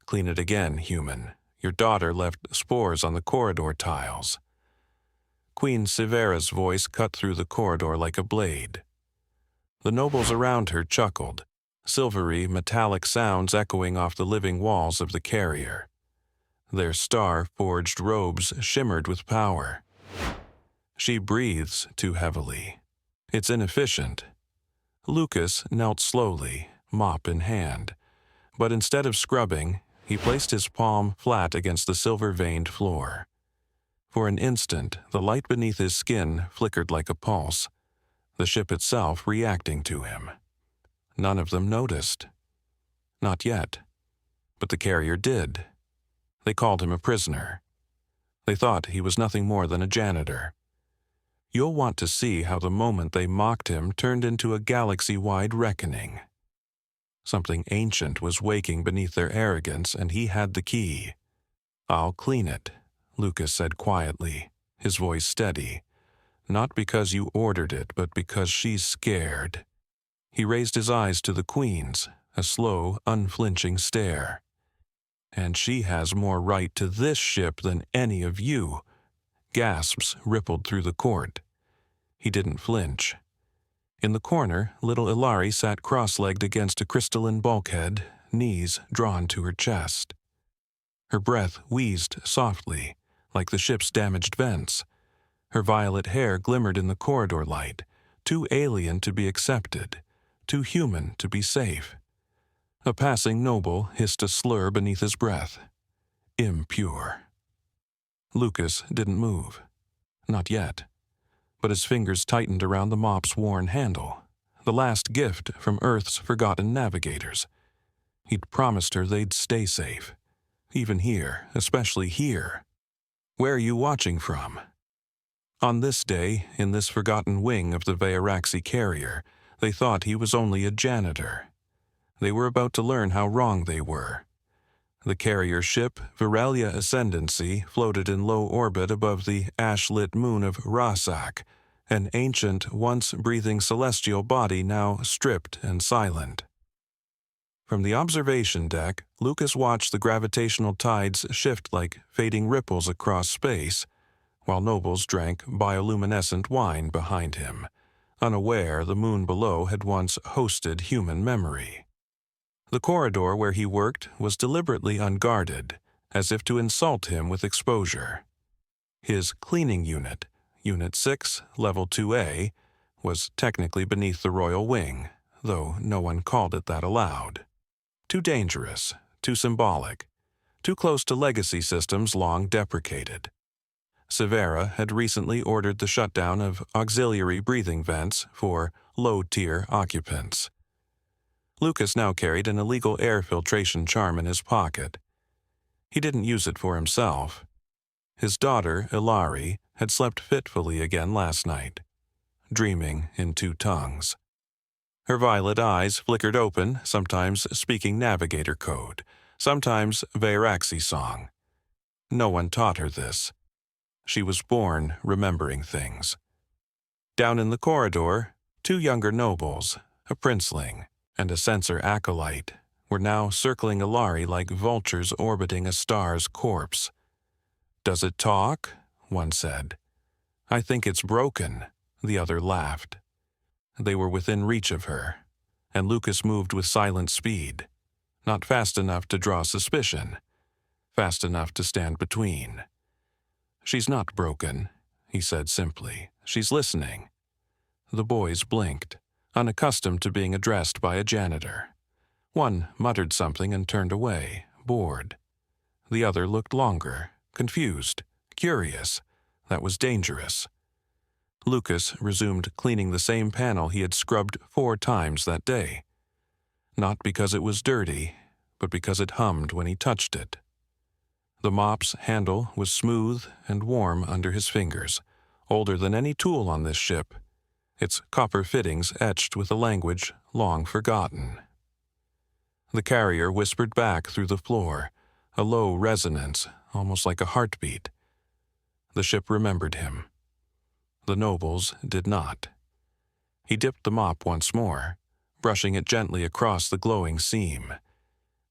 Clean it again, human. Your daughter left spores on the corridor tiles. Queen Severa's voice cut through the corridor like a blade. The nobles around her chuckled, silvery, metallic sounds echoing off the living walls of the carrier. Their star-forged robes shimmered with power. She breathes too heavily. It's inefficient. Lucas knelt slowly, mop in hand, but instead of scrubbing, he placed his palm flat against the silver-veined floor. For an instant, the light beneath his skin flickered like a pulse, the ship itself reacting to him. None of them noticed. Not yet. But the carrier did. They called him a prisoner. They thought he was nothing more than a janitor. You'll want to see how the moment they mocked him turned into a galaxy-wide reckoning. Something ancient was waking beneath their arrogance, and he had the key. "I'll clean it," Lucas said quietly, his voice steady. "Not because you ordered it, but because she's scared." He raised his eyes to the Queen's, a slow, unflinching stare. "And she has more right to this ship than any of you." Gasps rippled through the court. He didn't flinch. In the corner, little Ilari sat cross-legged against a crystalline bulkhead, knees drawn to her chest. Her breath wheezed softly, like the ship's damaged vents. Her violet hair glimmered in the corridor light, too alien to be accepted, too human to be safe. A passing noble hissed a slur beneath his breath. Impure. Lucas didn't move. Not yet. But his fingers tightened around the mop's worn handle, the last gift from Earth's forgotten navigators. He'd promised her they'd stay safe. Even here, especially here. Where are you watching from? On this day, in this forgotten wing of the Vairaxi carrier, they thought he was only a janitor. They were about to learn how wrong they were. The carrier ship, Virelia Ascendancy, floated in low orbit above the ash-lit moon of Rasak, an ancient, once-breathing celestial body now stripped and silent. From the observation deck, Lucas watched the gravitational tides shift like fading ripples across space, while nobles drank bioluminescent wine behind him, unaware the moon below had once hosted human memory. The corridor where he worked was deliberately unguarded, as if to insult him with exposure. His cleaning unit, Unit 6, Level 2A, was technically beneath the royal wing, though no one called it that aloud. Too dangerous, too symbolic, too close to legacy systems long deprecated. Severa had recently ordered the shutdown of auxiliary breathing vents for low-tier occupants. Lucas now carried an illegal air filtration charm in his pocket. He didn't use it for himself. His daughter, Ilari, had slept fitfully again last night, dreaming in two tongues. Her violet eyes flickered open, sometimes speaking navigator code, sometimes Vairaxi song. No one taught her this. She was born remembering things. Down in the corridor, two younger nobles, a princeling and a censor acolyte, were now circling Ilari like vultures orbiting a star's corpse. "Does it talk?" one said. "I think it's broken," the other laughed. They were within reach of her, and Lucas moved with silent speed, not fast enough to draw suspicion, fast enough to stand between. "She's not broken," he said simply. "She's listening." The boys blinked, unaccustomed to being addressed by a janitor. One muttered something and turned away, bored. The other looked longer, confused, curious. That was dangerous. Lucas resumed cleaning the same panel he had scrubbed 4 times that day. Not because it was dirty, but because it hummed when he touched it. The mop's handle was smooth and warm under his fingers, older than any tool on this ship, its copper fittings etched with a language long forgotten. The carrier whispered back through the floor, a low resonance, almost like a heartbeat. The ship remembered him. The nobles did not. He dipped the mop once more, brushing it gently across the glowing seam.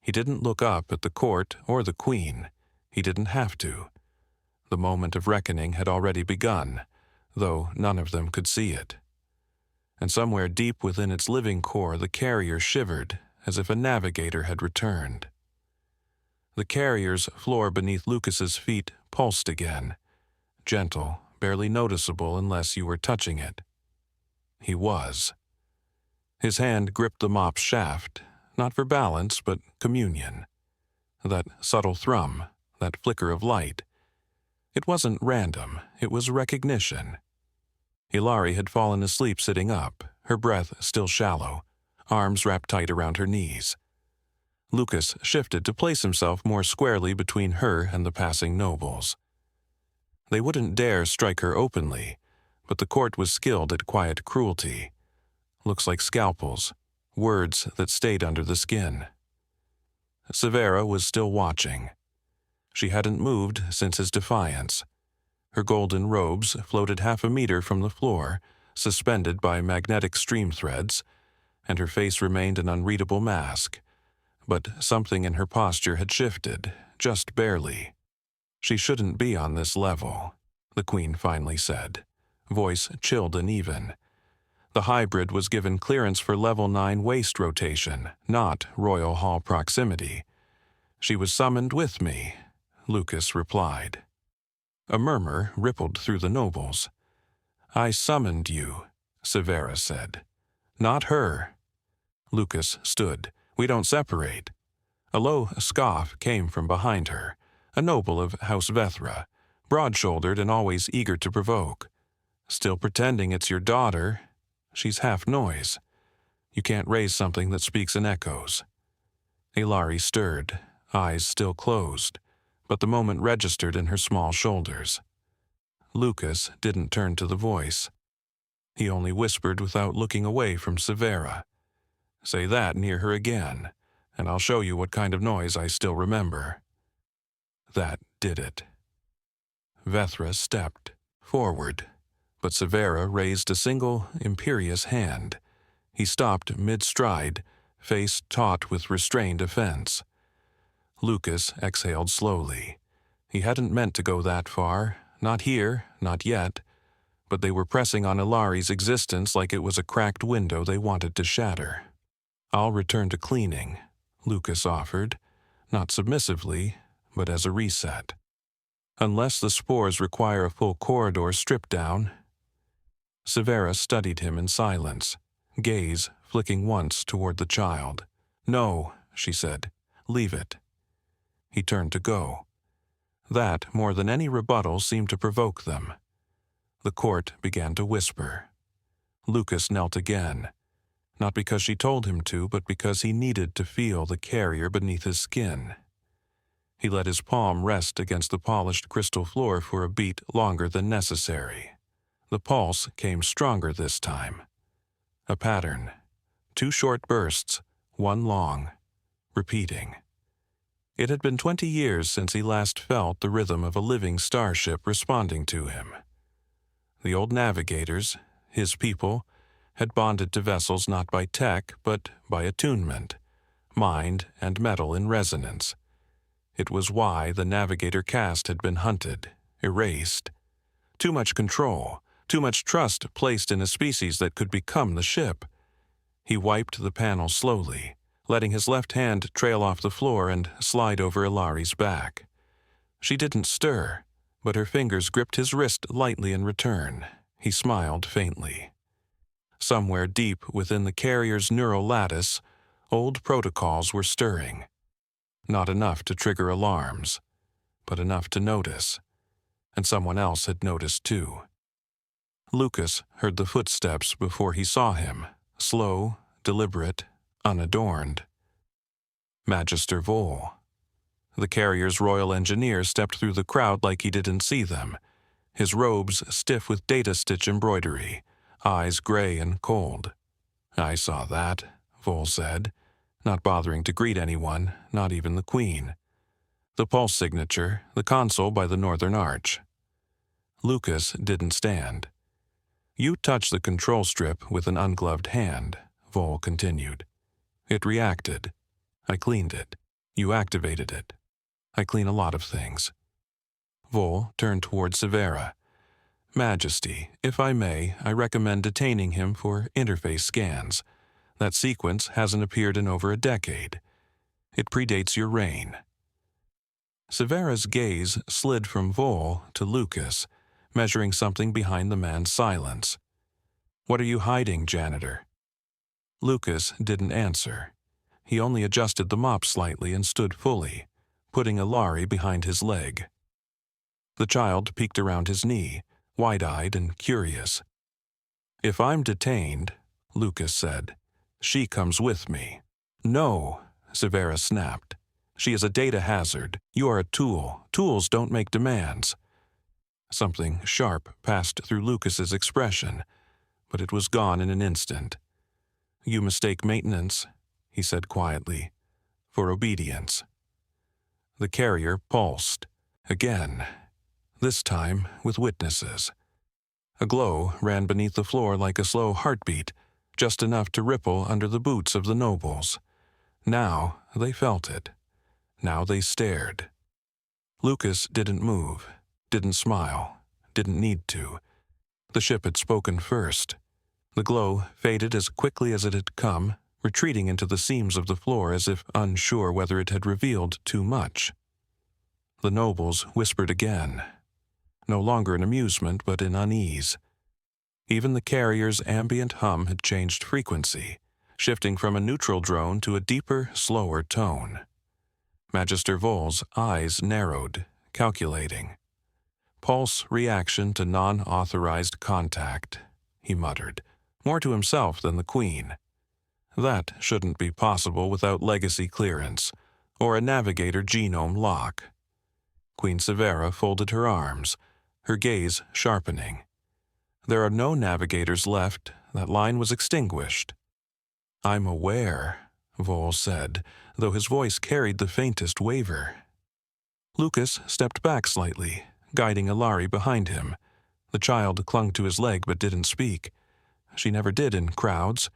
He didn't look up at the court or the Queen. He didn't have to. The moment of reckoning had already begun, though none of them could see it. And somewhere deep within its living core, the carrier shivered as if a navigator had returned. The carrier's floor beneath Lucas's feet pulsed again, gentle, barely noticeable unless you were touching it. He was. His hand gripped the mop's shaft, not for balance, but communion. That subtle thrum, that flicker of light. It wasn't random, it was recognition. Hilari had fallen asleep sitting up, her breath still shallow, arms wrapped tight around her knees. Lucas shifted to place himself more squarely between her and the passing nobles. They wouldn't dare strike her openly, but the court was skilled at quiet cruelty. Looks like scalpels, words that stayed under the skin. Severa was still watching. She hadn't moved since his defiance. Her golden robes floated 1/2 meter from the floor, suspended by magnetic stream threads, and her face remained an unreadable mask. But something in her posture had shifted, just barely. She shouldn't be on this level, the Queen finally said, voice chilled and even. The hybrid was given clearance for level 9 waist rotation, not Royal Hall proximity. She was summoned with me, Lucas replied. A murmur rippled through the nobles. I summoned you, Severa said. Not her. Lucas stood. We don't separate. A low scoff came from behind her, a noble of House Vethra, broad-shouldered and always eager to provoke. Still pretending it's your daughter? She's half noise. You can't raise something that speaks in echoes. Hilari stirred, eyes still closed, but the moment registered in her small shoulders. Lucas didn't turn to the voice. He only whispered without looking away from Severa. Say that near her again, and I'll show you what kind of noise I still remember. That did it. Vethra stepped forward, but Severa raised a single, imperious hand. He stopped mid-stride, face taut with restrained offense. Lucas exhaled slowly. He hadn't meant to go that far, not here, not yet, but they were pressing on Hilari's existence like it was a cracked window they wanted to shatter. I'll return to cleaning, Lucas offered, not submissively, but as a reset. Unless the spores require a full corridor stripped down. Severa studied him in silence, gaze flicking once toward the child. No, she said, leave it. He turned to go. That, more than any rebuttal, seemed to provoke them. The court began to whisper. Lucas knelt again, not because she told him to, but because he needed to feel the carrier beneath his skin. He let his palm rest against the polished crystal floor for a beat longer than necessary. The pulse came stronger this time. A pattern. 2 short bursts, 1 long, repeating. It had been 20 years since he last felt the rhythm of a living starship responding to him. The old navigators, his people, had bonded to vessels not by tech, but by attunement, mind and metal in resonance. It was why the navigator caste had been hunted, erased. Too much control, too much trust placed in a species that could become the ship. He wiped the panel slowly, letting his left hand trail off the floor and slide over Hilari's back. She didn't stir, but her fingers gripped his wrist lightly in return. He smiled faintly. Somewhere deep within the carrier's neural lattice, old protocols were stirring. Not enough to trigger alarms, but enough to notice. And someone else had noticed too. Lucas heard the footsteps before he saw him, slow, deliberate, unadorned. Magister Vol. The carrier's royal engineer stepped through the crowd like he didn't see them, his robes stiff with data-stitch embroidery, eyes gray and cold. I saw that, Vol said, not bothering to greet anyone, not even the Queen. The pulse signature, the console by the northern arch. Lucas didn't stand. You touched the control strip with an ungloved hand, Vol continued. It reacted. I cleaned it. You activated it. I clean a lot of things. Vol turned toward Severa. Majesty, if I may, I recommend detaining him for interface scans. That sequence hasn't appeared in over a decade. It predates your reign. Severa's gaze slid from Vol to Lucas, measuring something behind the man's silence. What are you hiding, Janitor? Lucas didn't answer. He only adjusted the mop slightly and stood fully, putting a lari behind his leg. The child peeked around his knee, wide-eyed and curious. If I'm detained, Lucas said, she comes with me. No, Severa snapped. She is a data hazard. You are a tool. Tools don't make demands. Something sharp passed through Lucas's expression, but it was gone in an instant. You mistake maintenance, he said quietly, for obedience. The carrier pulsed. Again, this time with witnesses. A glow ran beneath the floor like a slow heartbeat, just enough to ripple under the boots of the nobles. Now they felt it. Now they stared. Lucas didn't move, didn't smile, didn't need to. The ship had spoken first. The glow faded as quickly as it had come, retreating into the seams of the floor as if unsure whether it had revealed too much. The nobles whispered again, no longer in amusement but in unease. Even the carrier's ambient hum had changed frequency, shifting from a neutral drone to a deeper, slower tone. Magister Vol's eyes narrowed, calculating. Pulse reaction to non-authorized contact, he muttered, more to himself than the Queen. That shouldn't be possible without legacy clearance, or a navigator genome lock. Queen Severa folded her arms, her gaze sharpening. There are no navigators left. That line was extinguished. I'm aware, Vol said, though his voice carried the faintest waver. Lucas stepped back slightly, guiding Alari behind him. The child clung to his leg but didn't speak. She never did in crowds.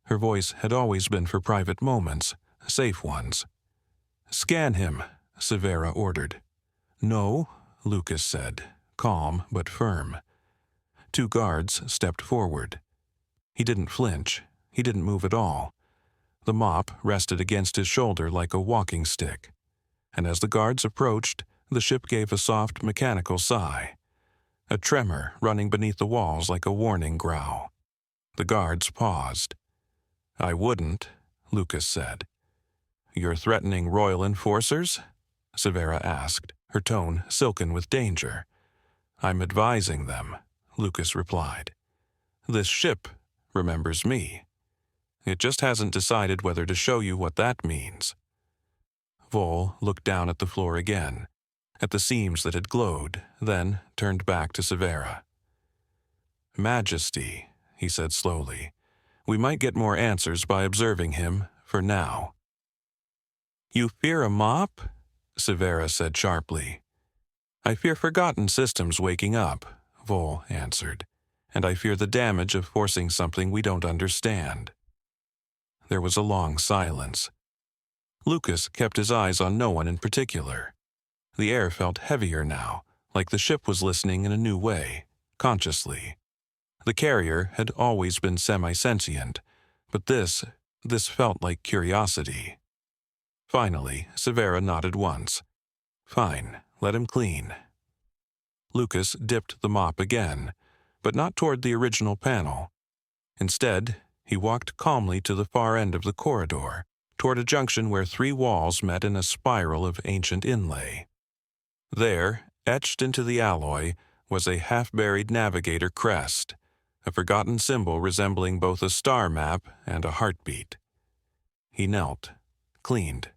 Her voice had always been for private moments, safe ones. Scan him, Severa ordered. No, Lucas said, calm but firm. 2 guards stepped forward. He didn't flinch. He didn't move at all. The mop rested against his shoulder like a walking stick. And as the guards approached, the ship gave a soft mechanical sigh, a tremor running beneath the walls like a warning growl. The guards paused. I wouldn't, Lucas said. You're threatening royal enforcers? Severa asked, her tone silken with danger. I'm advising them, Lucas replied. This ship remembers me. It just hasn't decided whether to show you what that means. Vol looked down at the floor again, at the seams that had glowed, then turned back to Severa. Majesty, he said slowly. We might get more answers by observing him, for now. You fear a mop? Severa said sharply. I fear forgotten systems waking up, Vol answered, and I fear the damage of forcing something we don't understand. There was a long silence. Lucas kept his eyes on no one in particular. The air felt heavier now, like the ship was listening in a new way, consciously. The carrier had always been semi-sentient, but this felt like curiosity. Finally, Severa nodded once. Fine, let him clean. Lucas dipped the mop again, but not toward the original panel. Instead, he walked calmly to the far end of the corridor, toward a junction where 3 walls met in a spiral of ancient inlay. There, etched into the alloy, was a half-buried navigator crest, a forgotten symbol resembling both a star map and a heartbeat. He knelt, cleaned.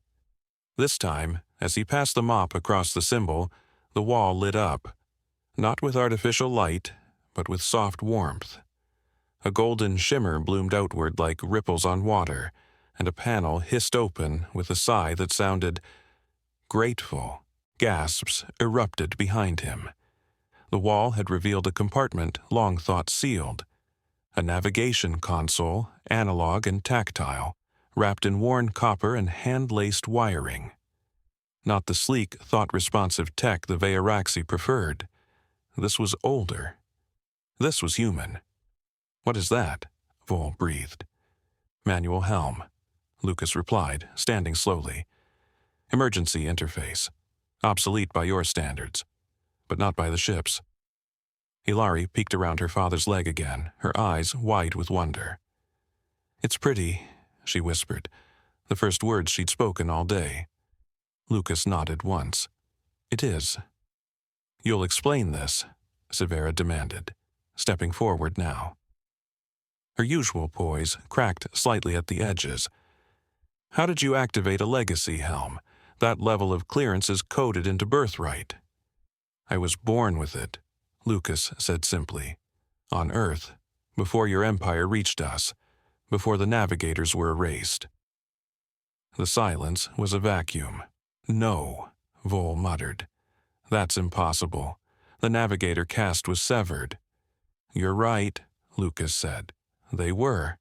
This time, as he passed the mop across the symbol, the wall lit up, not with artificial light, but with soft warmth. A golden shimmer bloomed outward like ripples on water, and a panel hissed open with a sigh that sounded grateful. Gasps erupted behind him. The wall had revealed a compartment long thought sealed. A navigation console, analog and tactile, wrapped in worn copper and hand-laced wiring. Not the sleek, thought-responsive tech the Veyaraxi preferred. This was older. This was human. "What is that?" Vol breathed. "Manual helm," Lucas replied, standing slowly. "Emergency interface. Obsolete by your standards, but not by the ship's." Hilari peeked around her father's leg again, her eyes wide with wonder. "It's pretty," she whispered, the first words she'd spoken all day. Lucas nodded once. "It is." "You'll explain this," Severa demanded, stepping forward now. Her usual poise cracked slightly at the edges. "How did you activate a legacy helm? That level of clearance is coded into birthright." "I was born with it," Lucas said simply. "On Earth, before your empire reached us, before the navigators were erased." The silence was a vacuum. "No," Vol muttered. "That's impossible. The navigator caste was severed." "You're right," Lucas said. "They were.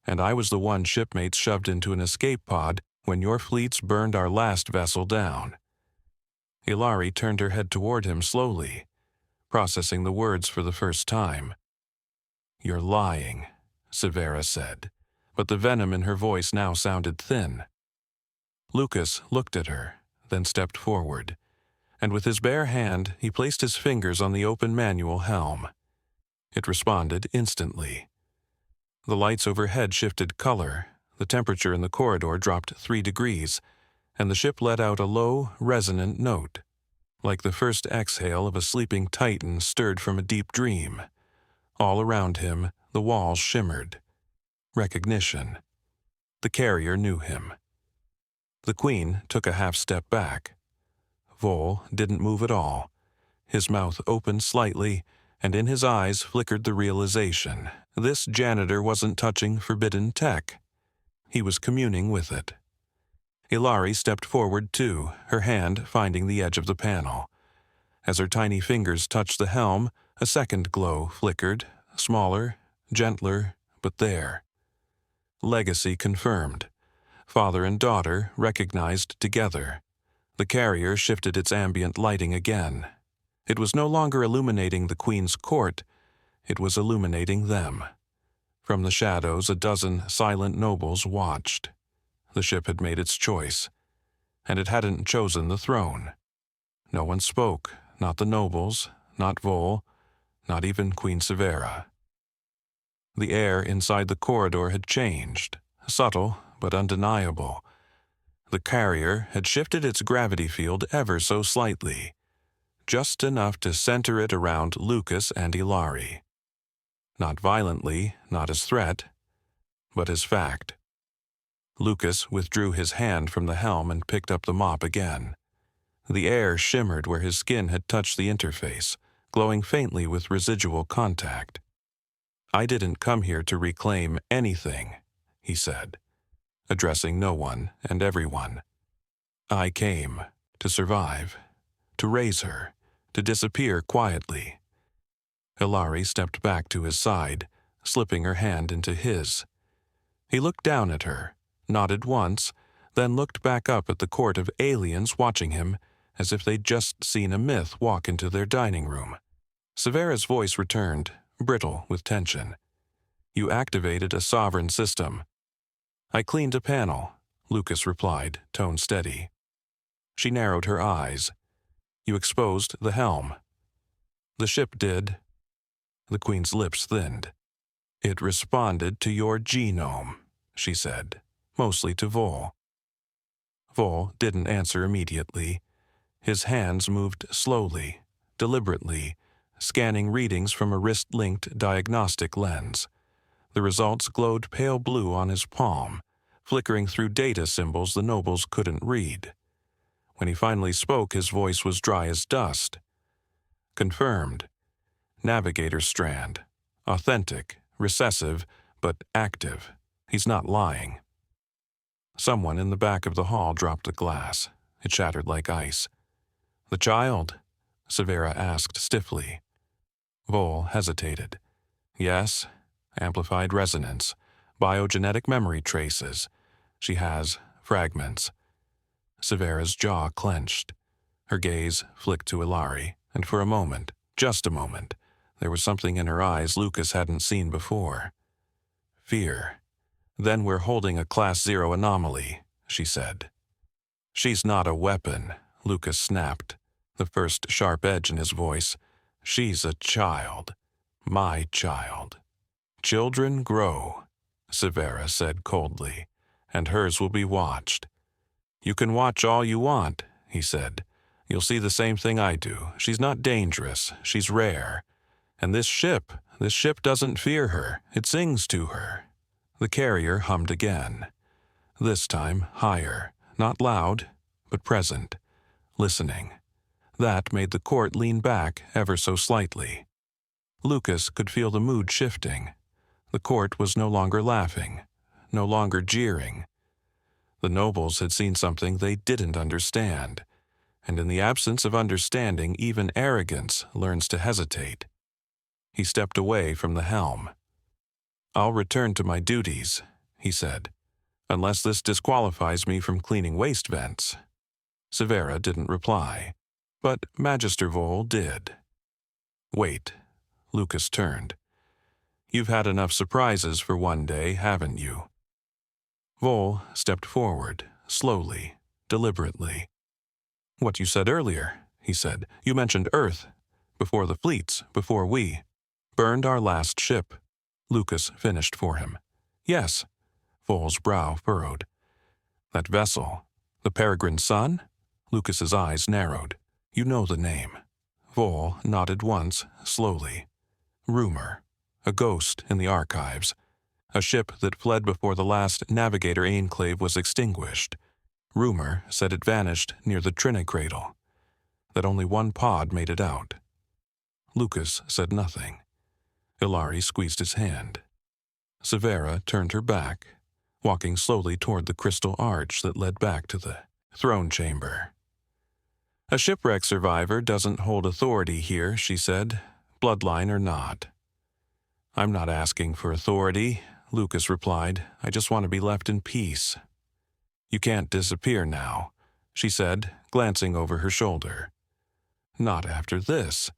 And I was the one shipmates shoved into an escape pod when your fleets burned our last vessel down." Hilari turned her head toward him slowly, processing the words for the first time. "You're lying," Severa said, but the venom in her voice now sounded thin. Lucas looked at her, then stepped forward, and with his bare hand he placed his fingers on the open manual helm. It responded instantly. The lights overhead shifted color, the temperature in the corridor dropped 3 degrees, and the ship let out a low, resonant note, like the first exhale of a sleeping titan stirred from a deep dream. All around him, the walls shimmered. Recognition. The carrier knew him. The Queen took a half-step back. Vol didn't move at all. His mouth opened slightly, and in his eyes flickered the realization. This janitor wasn't touching forbidden tech. He was communing with it. Hilari stepped forward too, her hand finding the edge of the panel. As her tiny fingers touched the helm, a second glow flickered, smaller, gentler, but there. Legacy confirmed. Father and daughter recognized together. The carrier shifted its ambient lighting again. It was no longer illuminating the Queen's court, it was illuminating them. From the shadows, a dozen silent nobles watched. The ship had made its choice, and it hadn't chosen the throne. No one spoke, not the nobles, not Vol, not even Queen Severa. The air inside the corridor had changed, subtle but undeniable. The carrier had shifted its gravity field ever so slightly, just enough to center it around Lucas and Hilari. Not violently, not as threat, but as fact. Lucas withdrew his hand from the helm and picked up the mop again. The air shimmered where his skin had touched the interface, glowing faintly with residual contact. "I didn't come here to reclaim anything," he said, addressing no one and everyone. "I came to survive, to raise her, to disappear quietly." Hilari stepped back to his side, slipping her hand into his. He looked down at her, nodded once, then looked back up at the court of aliens watching him as if they'd just seen a myth walk into their dining room. Severa's voice returned, brittle with tension. "You activated a sovereign system." "I cleaned a panel," Lucas replied, tone steady. She narrowed her eyes. "You exposed the helm." "The ship did." The Queen's lips thinned. "It responded to your genome," she said, mostly to Vol. Vol didn't answer immediately. His hands moved slowly, deliberately, scanning readings from a wrist-linked diagnostic lens. The results glowed pale blue on his palm, flickering through data symbols the nobles couldn't read. When he finally spoke, his voice was dry as dust. "Confirmed. Navigator strand. Authentic, recessive, but active. He's not lying." Someone in the back of the hall dropped a glass. It shattered like ice. "The child?" Severa asked stiffly. Vol hesitated. "Yes. Amplified resonance. Biogenetic memory traces. She has fragments. Severa's jaw clenched. Her gaze flicked to Ilari, and for a moment, just a moment, there was something in her eyes Lucas hadn't seen before. Fear. Then we're holding a Class 0 anomaly, she said. She's not a weapon, Lucas snapped, the first sharp edge in his voice. She's a child. My child. Children grow, Severa said coldly, and hers will be watched. You can watch all you want, he said. You'll see the same thing I do. She's not dangerous. She's rare. And this ship doesn't fear her. It sings to her. The carrier hummed again. This time higher, not loud, but present, listening. That made the court lean back ever so slightly. Lucas could feel the mood shifting. The court was no longer laughing, no longer jeering. The nobles had seen something they didn't understand, and in the absence of understanding, even arrogance learns to hesitate. He stepped away from the helm. I'll return to my duties, he said, unless this disqualifies me from cleaning waste vents. Severa didn't reply, but Magister Vol did. Wait, Lucas turned. You've had enough surprises for one day, haven't you? Vol stepped forward, slowly, deliberately. What you said earlier, he said. You mentioned Earth, before the fleets, before we burned our last ship. Lucas finished for him. Yes. Vol's brow furrowed. That vessel, the Peregrine Sun? Lucas's eyes narrowed. You know the name. Vol nodded once, slowly. Rumor. A ghost in the archives. A ship that fled before the last navigator enclave was extinguished. Rumor said it vanished near the Trinacradle. That only one pod made it out. Lucas said nothing. Ilari squeezed his hand. Severa turned her back, walking slowly toward the crystal arch that led back to the throne chamber. A shipwreck survivor doesn't hold authority here, she said, bloodline or not. I'm not asking for authority, Lucas replied. I just want to be left in peace. You can't disappear now, she said, glancing over her shoulder. Not after this.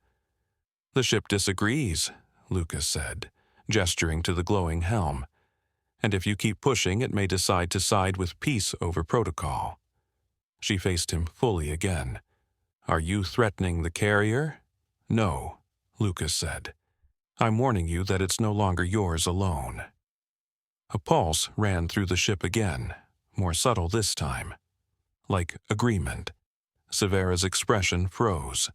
The ship disagrees, Lucas said, gesturing to the glowing helm. And if you keep pushing, it may decide to side with peace over protocol. She faced him fully again. Are you threatening the carrier? No, Lucas said. I'm warning you that it's no longer yours alone. A pulse ran through the ship again, more subtle this time. Like agreement. Severa's expression froze.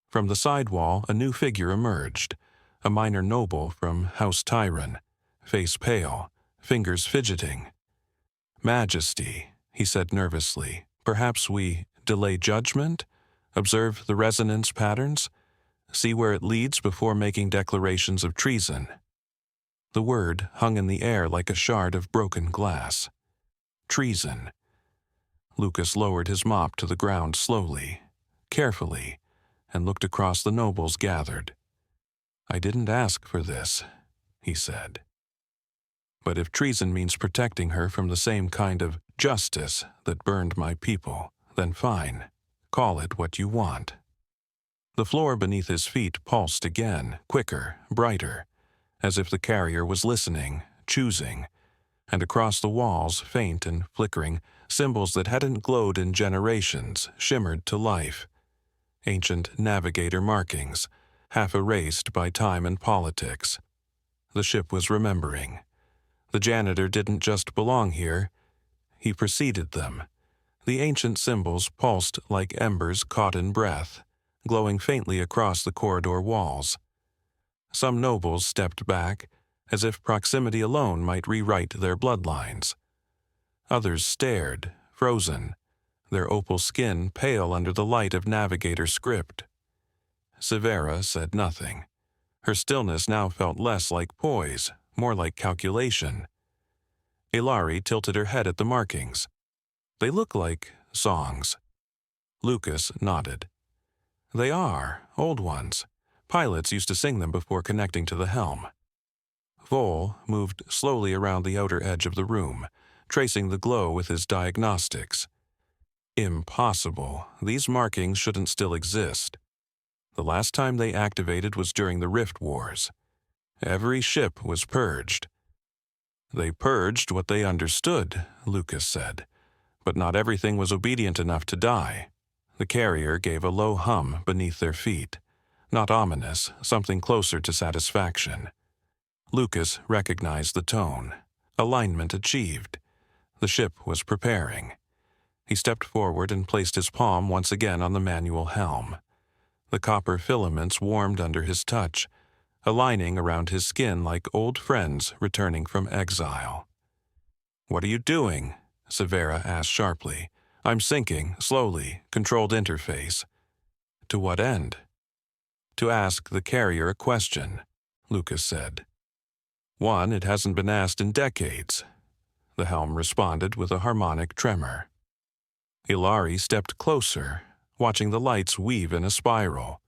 From the side wall, a new figure emerged, a minor noble from House Tyron, face pale, fingers fidgeting. Majesty, he said nervously, perhaps we delay judgment, observe the resonance patterns, see where it leads before making declarations of treason. The word hung in the air like a shard of broken glass. Treason. Lucas lowered his mop to the ground slowly, carefully, and looked across the nobles gathered. I didn't ask for this, he said. But if treason means protecting her from the same kind of justice that burned my people, then fine. Call it what you want. The floor beneath his feet pulsed again, quicker, brighter, as if the carrier was listening, choosing, and across the walls, faint and flickering, symbols that hadn't glowed in generations shimmered to life. Ancient navigator markings, half erased by time and politics. The ship was remembering. The janitor didn't just belong here. He preceded them. The ancient symbols pulsed like embers caught in breath, glowing faintly across the corridor walls. Some nobles stepped back, as if proximity alone might rewrite their bloodlines. Others stared, frozen, their opal skin pale under the light of navigator script. Severa said nothing. Her stillness now felt less like poise, more like calculation. Ilari tilted her head at the markings. They look like songs. Lucas nodded. They are, old ones. Pilots used to sing them before connecting to the helm. Vol moved slowly around the outer edge of the room, tracing the glow with his diagnostics. Impossible. These markings shouldn't still exist. The last time they activated was during the Rift Wars. Every ship was purged. They purged what they understood, Lucas said, but not everything was obedient enough to die. The carrier gave a low hum beneath their feet. Not ominous, something closer to satisfaction. Lucas recognized the tone. Alignment achieved. The ship was preparing. He stepped forward and placed his palm once again on the manual helm. The copper filaments warmed under his touch, aligning around his skin like old friends returning from exile. "What are you doing?" Severa asked sharply. "I'm sinking, slowly, controlled interface." "To what end?" "To ask the carrier a question," Lucas said. "One it hasn't been asked in decades." The helm responded with a harmonic tremor. Ilari stepped closer, watching the lights weave in a spiral.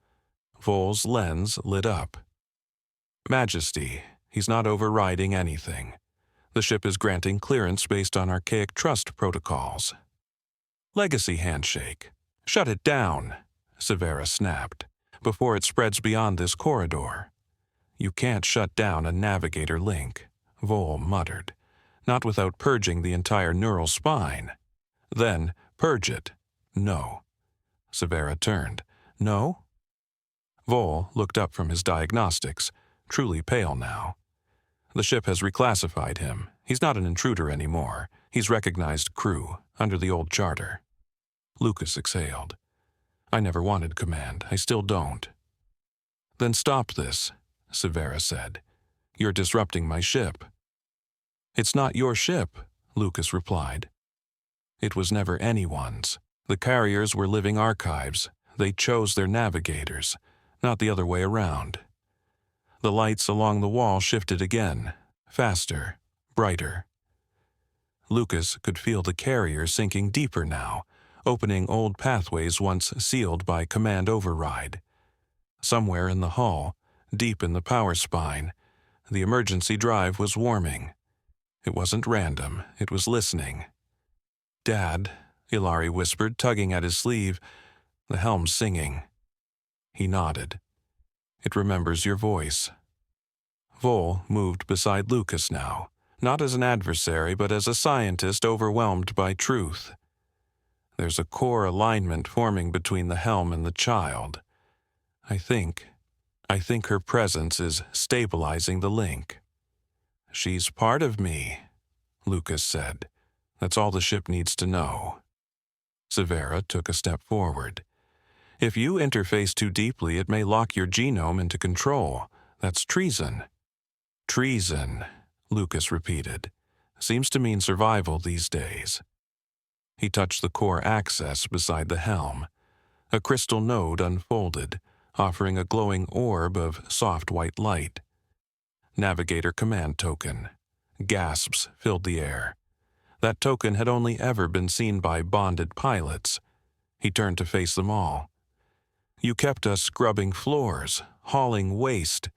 Vol's lens lit up. "Majesty, he's not overriding anything. The ship is granting clearance based on archaic trust protocols." "Legacy handshake. Shut it down," Severa snapped, "before it spreads beyond this corridor." "You can't shut down a navigator link," Vol muttered, "not without purging the entire neural spine." "Then purge it." "No." Severa turned. "No?" Vol looked up from his diagnostics, truly pale now. "The ship has reclassified him. He's not an intruder anymore. He's recognized crew, under the old charter." Lucas exhaled. "I never wanted command. I still don't." "Then stop this," Severa said. "You're disrupting my ship." "It's not your ship," Lucas replied. "It was never anyone's. The carriers were living archives. They chose their navigators, not the other way around." The lights along the wall shifted again, faster, brighter. Lucas could feel the carrier sinking deeper now, opening old pathways once sealed by command override. Somewhere in the hull, deep in the power spine, the emergency drive was warming. It wasn't random, it was listening. "Dad," Ilari whispered, tugging at his sleeve, "the helm's singing." He nodded. "It remembers your voice." Vol moved beside Lucas now, not as an adversary but as a scientist overwhelmed by truth. "There's a core alignment forming between the helm and the child. I think her presence is stabilizing the link." "She's part of me," Lucas said. "That's all the ship needs to know." Severa took a step forward. "If you interface too deeply, it may lock your genome into control. That's treason." "Treason," Lucas repeated. "Seems to mean survival these days." He touched the core access beside the helm. A crystal node unfolded, offering a glowing orb of soft white light. Navigator command token. Gasps filled the air. That token had only ever been seen by bonded pilots. He turned to face them all. "You kept us scrubbing floors, hauling waste.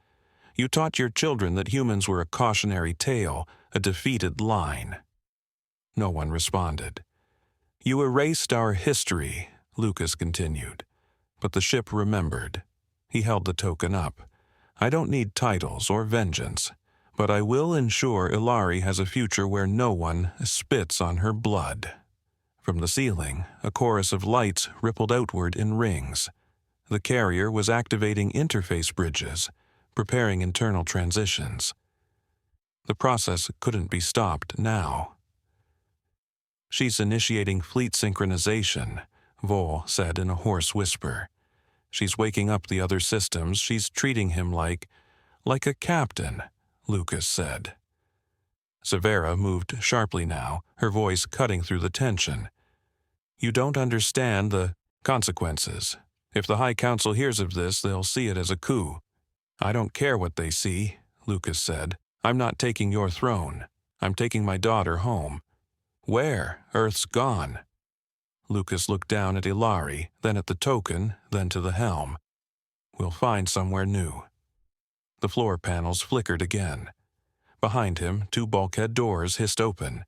You taught your children that humans were a cautionary tale, a defeated line." No one responded. "You erased our history," Lucas continued. But the ship remembered. He held the token up. "I don't need titles or vengeance, but I will ensure Ilari has a future where no one spits on her blood." From the ceiling, a chorus of lights rippled outward in rings. The carrier was activating interface bridges, preparing internal transitions. The process couldn't be stopped now. "She's initiating fleet synchronization," Vol said in a hoarse whisper. "She's waking up the other systems. She's treating him like a captain," Lucas said. Severa moved sharply now, her voice cutting through the tension. "You don't understand the consequences. If the High Council hears of this, they'll see it as a coup." "I don't care what they see," Lucas said. "I'm not taking your throne. I'm taking my daughter home." "Where? Earth's gone." Lucas looked down at Ilari, then at the token, then to the helm. "We'll find somewhere new." The floor panels flickered again. Behind him, two bulkhead doors hissed open.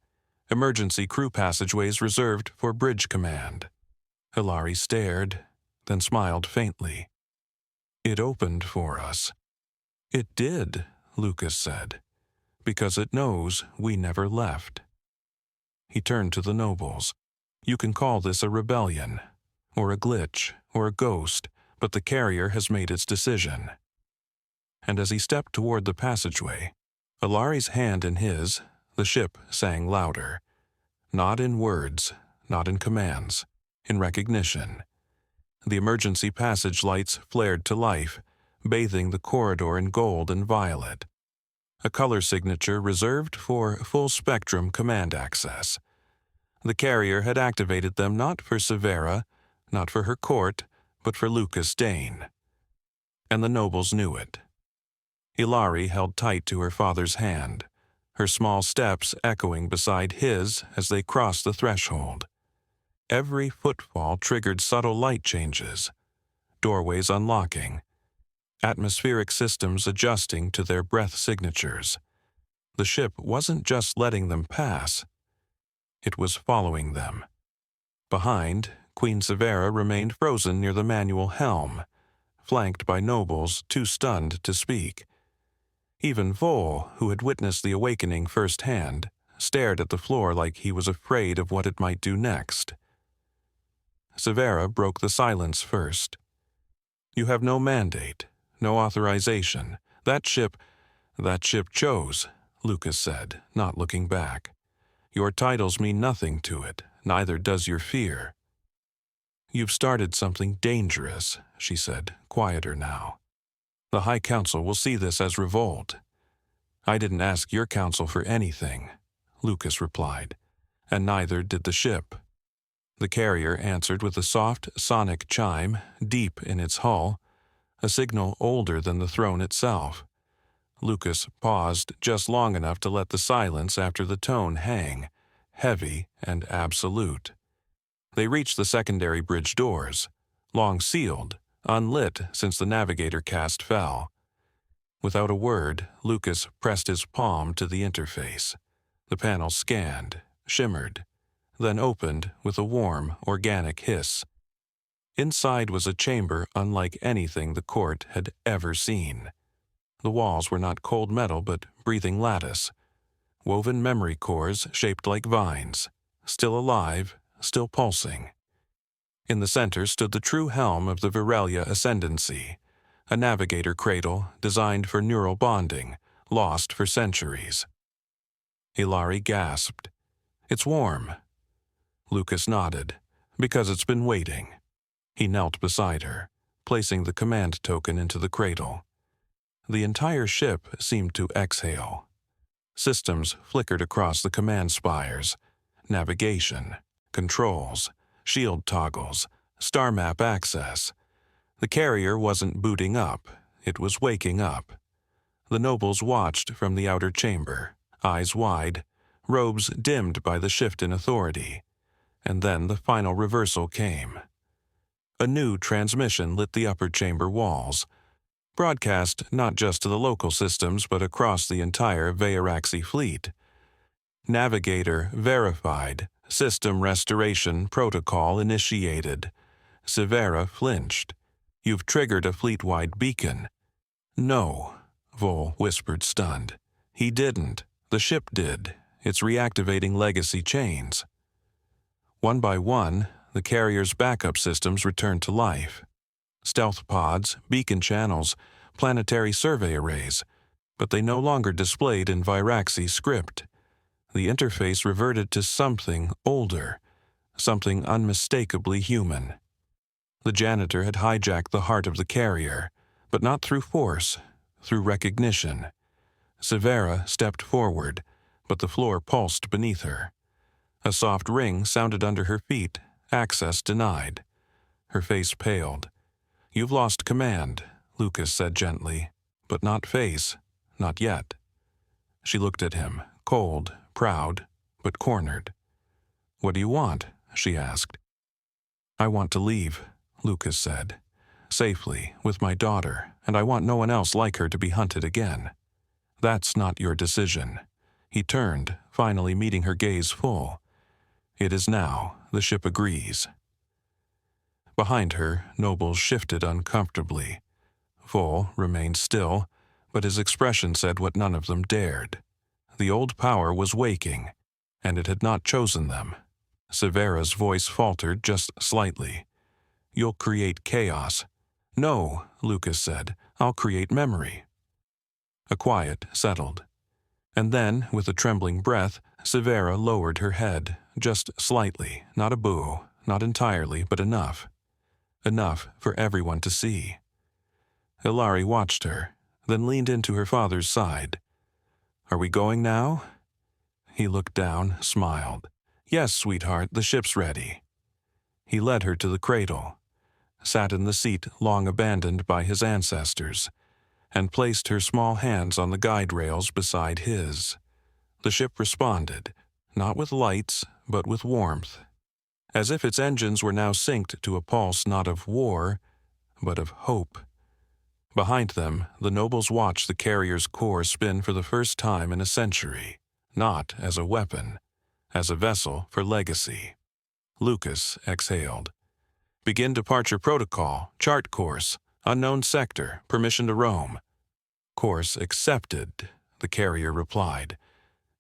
emergency crew passageways reserved for bridge command. Hilari stared, then smiled faintly. It opened for us. It did, Lucas said, because it knows we never left. He turned to the nobles. You can call this a rebellion, or a glitch, or a ghost, but the carrier has made its decision. And as he stepped toward the passageway, Hilari's hand in his, the ship sang louder. Not in words, not in commands, in recognition. The emergency passage lights flared to life, bathing the corridor in gold and violet. A color signature reserved for full-spectrum command access. The carrier had activated them not for Severa, not for her court, but for Lucas Dane. And the nobles knew it. Hilari held tight to her father's hand, her small steps echoing beside his as they crossed the threshold. Every footfall triggered subtle light changes, doorways unlocking, atmospheric systems adjusting to their breath signatures. The ship wasn't just letting them pass, it was following them. Behind, Queen Severa remained frozen near the manual helm, flanked by nobles too stunned to speak. Even Vol, who had witnessed the awakening firsthand, stared at the floor like he was afraid of what it might do next. Severa broke the silence first. You have no mandate, no authorization. That ship chose, Lucas said, not looking back. Your titles mean nothing to it, neither does your fear. You've started something dangerous, she said, quieter now. The High Council will see this as revolt. I didn't ask your council for anything, Lucas replied, and neither did the ship. The carrier answered with a soft sonic chime deep in its hull, a signal older than the throne itself. Lucas paused just long enough to let the silence after the tone hang, heavy and absolute. They reached the secondary bridge doors, long sealed, unlit since the navigator cast fell. Without a word, Lucas pressed his palm to the interface. The panel scanned, shimmered, then opened with a warm, organic hiss. Inside was a chamber unlike anything the court had ever seen. The walls were not cold metal but breathing lattice, woven memory cores shaped like vines, still alive, still pulsing. In the center stood the true helm of the Virelia Ascendancy, a navigator cradle designed for neural bonding, lost for centuries. Hilari gasped. It's warm. Lucas nodded, because it's been waiting. He knelt beside her, placing the command token into the cradle. The entire ship seemed to exhale. Systems flickered across the command spires. Navigation, controls, shield toggles, star map access. The carrier wasn't booting up, it was waking up. The nobles watched from the outer chamber, eyes wide, robes dimmed by the shift in authority. And then the final reversal came. A new transmission lit the upper chamber walls, broadcast not just to the local systems but across the entire Veyaraxi fleet. Navigator verified, system restoration protocol initiated. Severa flinched. You've triggered a fleet-wide beacon. No, Vol whispered, stunned. He didn't. The ship did. It's reactivating legacy chains. One by one, the carrier's backup systems returned to life. Stealth pods, beacon channels, planetary survey arrays, but they no longer displayed in Veyaraxi script. The interface reverted to something older, something unmistakably human. The janitor had hijacked the heart of the carrier, but not through force, through recognition. Severa stepped forward, but the floor pulsed beneath her. A soft ring sounded under her feet, access denied. Her face paled. You've lost command, Lucas said gently, but not face, not yet. She looked at him, cold, proud, but cornered. What do you want? She asked. I want to leave, Lucas said. Safely, with my daughter, and I want no one else like her to be hunted again. That's not your decision. He turned, finally meeting her gaze full. It is now, the ship agrees. Behind her, Nobles shifted uncomfortably. Vol remained still, but his expression said what none of them dared. The old power was waking, and it had not chosen them. Severa's voice faltered just slightly. You'll create chaos. No, Lucas said. I'll create memory. A quiet settled. And then, with a trembling breath, Severa lowered her head, just slightly, not a boo, not entirely, but enough. Enough for everyone to see. Hilari watched her, then leaned into her father's side. Are we going now? He looked down, smiled. Yes, sweetheart, the ship's ready. He led her to the cradle, sat in the seat long abandoned by his ancestors, and placed her small hands on the guide rails beside his. The ship responded, not with lights, but with warmth, as if its engines were now synced to a pulse not of war, but of hope. Behind them, the Nobles watched the carrier's core spin for the first time in a century, not as a weapon, as a vessel for legacy. Lucas exhaled. Begin departure protocol, chart course, unknown sector, permission to roam. Course accepted, the carrier replied,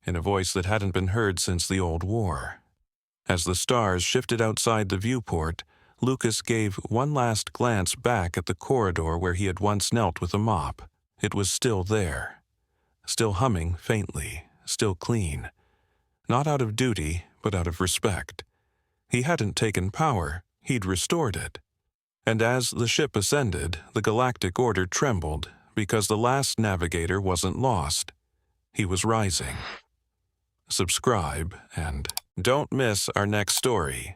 in a voice that hadn't been heard since the old war. As the stars shifted outside the viewport, Lucas gave one last glance back at the corridor where he had once knelt with a mop. It was still there. Still humming faintly, still clean. Not out of duty, but out of respect. He hadn't taken power, he'd restored it. And as the ship ascended, the galactic order trembled, because the last navigator wasn't lost. He was rising. Subscribe, and don't miss our next story.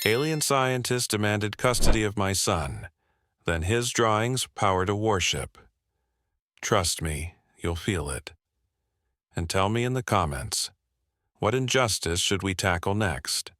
Alien scientist demanded custody of my son. Then his drawings powered a warship. Trust me, you'll feel it. And tell me in the comments, what injustice should we tackle next?